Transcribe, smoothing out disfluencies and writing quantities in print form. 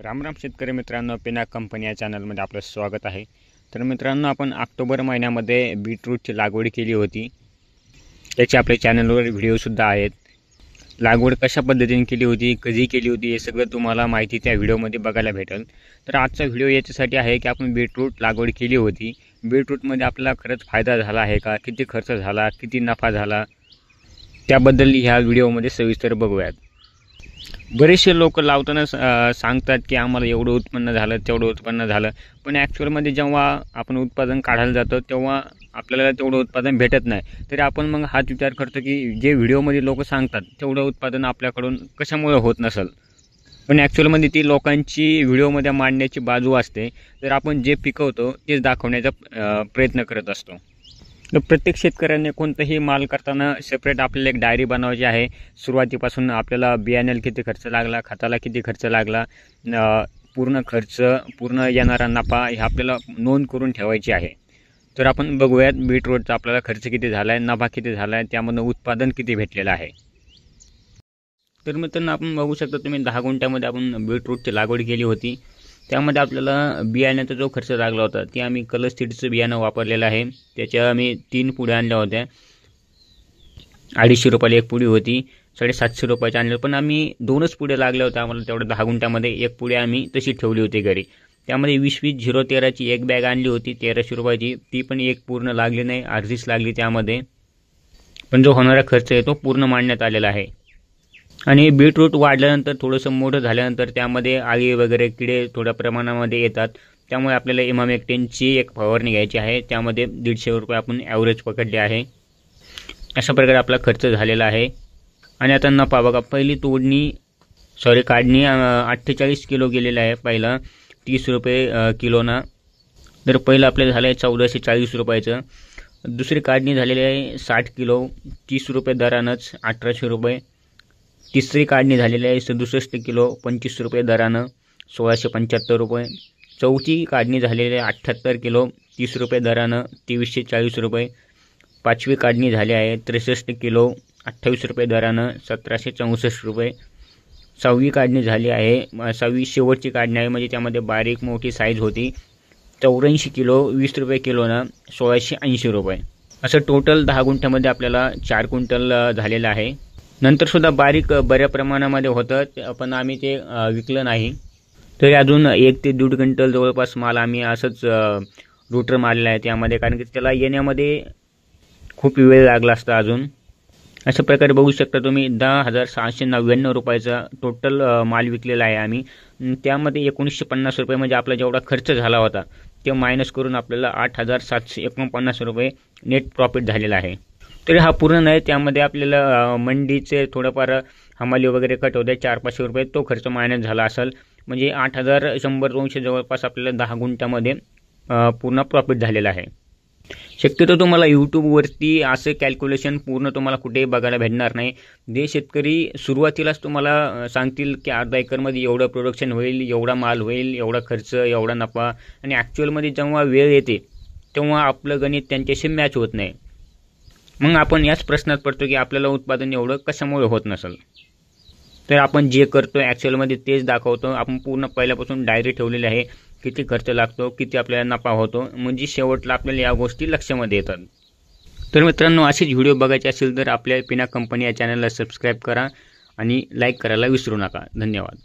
रामराम शेतकरी मित्रांनो, पिनाक कंपनी या चॅनलमध्ये आपलं स्वागत आहे। तर मित्रांनो, आपण ऑक्टोबर महिन्यामध्ये बीटरूटची लागवड केली होती। त्याचे आपल्या चॅनलवर व्हिडिओसुद्धा आहेत। लागवड कशा पद्धतीने केली होती, कधी केली होती, हे सगळं तुम्हाला माहिती त्या व्हिडिओमध्ये बघायला भेटेल। तर आजचा व्हिडिओ याच्यासाठी आहे की आपण बीटरूट लागवड केली होती, बीटरूटमध्ये आपल्याला खरंच फायदा झाला आहे का, किती खर्च झाला, किती नफा झाला, त्याबद्दल ह्या व्हिडिओमध्ये सविस्तर बघूयात। बरेचसे लोक लावताना सांगतात की आम्हाला एवढं उत्पन्न झालं, तेवढं उत्पन्न झालं, पण ॲक्च्युअलमध्ये जेव्हा आपण उत्पादन काढायला जातो तेव्हा आपल्याला तेवढं उत्पादन भेटत नाही। तरी आपण मग हाच विचार करतो की जे व्हिडिओमध्ये लोक सांगतात तेवढं उत्पादन आपल्याकडून कशामुळे होत नसेल, पण ॲक्च्युअलमध्ये ती लोकांची व्हिडिओमध्ये मांडण्याची बाजू असते। तर आपण जे पिकवतो तेच दाखवण्याचा प्रयत्न करत असतो। तर प्रत्येक शेतकऱ्याने कोणताही माल करताना सेपरेट आपल्याला एक डायरी बनवायची आहे। सुरुवातीपासून आपल्याला बियाण्याला किती खर्च लागला, खताला किती खर्च लागला, पूर्ण खर्च, पूर्ण येणारा नफा हे आपल्याला नोंद करून ठेवायची आहे। तर आपण बघूयात बीटरूटचा आपल्याला खर्च किती झाला आहे, नफा किती झाला आहे, त्यामधून उत्पादन किती भेटलेलं आहे। तर मित्रांनो, आपण बघू शकता तुम्ही 10 गुंठ्यामध्ये आपण बीटरूटची लागवड केली होती। त्यामध्ये आपल्याला बियाण्याचा जो खर्च लागला होता ते आम्ही कलर्स सीड्सचं बियाणं वापरलेलं आहे। त्याच्या आम्ही 3 पुड्या आणल्या होत्या, 250 रुपयाला एक पुडी होती, 750 रुपयाची आणली, पण आम्ही 2च पुड्या लागल्या होत्या आम्हाला तेवढं 10 गुंठ्यामध्ये। एक पुडी आम्ही तशी ठेवली होती घरी। त्यामध्ये 20-20-013ची एक बॅग आणली होती 1300 रुपयाची, ती पण एक पूर्ण लागली नाही, अर्धीच लागली त्यामध्ये, पण जो होणारा खर्च आहे तो पूर्ण मांडण्यात आलेला आहे। आणि बीटरूट वाढल्यानंतर थोडंसं मोठं झाल्यानंतर त्यामध्ये आळी वगैरे किडे थोड्या प्रमाणामध्ये येतात, त्यामुळे आपल्याला इमामेक्टिनची एक फवारणी घ्यायची आहे। त्यामध्ये 150 रुपये आपण ॲव्हरेज पकडले आहे। अशा प्रकारे आपला खर्च झालेला आहे। आणि आता नफा बघा, पहिली काढणी 48 किलो गेलेला आहे, पहिला 30 रुपये किलोना। तर पहिलं आपल्याला झालं आहे 1440 रुपयाचं। दुसरी काढणी झालेली आहे 60 किलो 30 रुपये दरानंच 1800 रुपये। तिसरी काढणी झालेली आहे 67 किलो 25 रुपये दरानं 1675 रुपये। चौथी काढणी झालेली आहे 78 किलो 30 रुपये दरानं 2340 रुपये। पाचवी काढणी झाली आहे 63 किलो 28 रुपये दरानं 1764 रुपये। सहावी काढणी झाली आहे, सहावी शेवटची काढणी आहे, म्हणजे त्यामध्ये बारीक मोठी साईज होती, 84 किलो 20 रुपये किलोनं 1680 रुपये। असं टोटल 10 गुंठ्यामध्ये आपल्याला 4 क्विंटल झालेलं आहे। नंतरसुद्धा बारीक बऱ्या प्रमाणामध्ये होतं, पण आम्ही ते विकलं नाही। तरी अजून 1 ते 1.5 क्विंटल जवळपास माल आम्ही असंच रूटर मारलेला आहे त्यामध्ये, कारण की त्याला येण्यामध्ये खूप वेळ लागला असता अजून। अशा प्रकारे बघू शकता तुम्ही 10,699 रुपयाचा टोटल माल विकलेला आहे आम्ही। त्यामध्ये 1950 रुपये म्हणजे आपला जेवढा खर्च झाला होता ते मायनस करून आपल्याला 8,749 रुपये नेट प्रॉफिट झालेला आहे। तरी हा पूर्ण नाही, त्यामध्ये आपल्याला मंडीचे थोडंफार हमाली वगैरे कट होते, 400-500 रुपये तो खर्च मायनस झाला असेल, म्हणजे 8,100-200 जवळपास आपल्याला 10 गुंठ्यामध्ये पूर्ण प्रॉफिट झालेला आहे। शक्यतो तुम्हाला यूट्यूबवरती असं कॅल्क्युलेशन पूर्ण तुम्हाला कुठेही बघायला भेटणार नाही। जे शेतकरी सुरुवातीलाच तुम्हाला सांगतील की अर्धा एकरमध्ये एवढं प्रोडक्शन होईल, एवढा माल होईल, एवढा खर्च, एवढा नफा, आणि ॲक्च्युअलमध्ये जेव्हा वेळ येते तेव्हा आपलं गणित त्यांच्याशी मॅच होत नाही। मग आपण याच प्रश्नात पडतो की आपल्याला उत्पादन एवढं कशामुळे होत नसेल। तर आपण जे करतो ॲक्च्युअलमध्ये तेच दाखवतो। आपण पूर्ण पहिल्यापासून डायरी ठेवलेली आहे, किती खर्च लागतो, किती आपल्याला नफा होतो, म्हणजे शेवटला आपल्याला या गोष्टी लक्षामध्ये येतात। तर मित्रांनो, असेच व्हिडिओ बघायचे असेल तर आपल्या पिनाक कंपनी या चॅनलला सबस्क्राईब करा आणि लाईक करायला विसरू नका। धन्यवाद।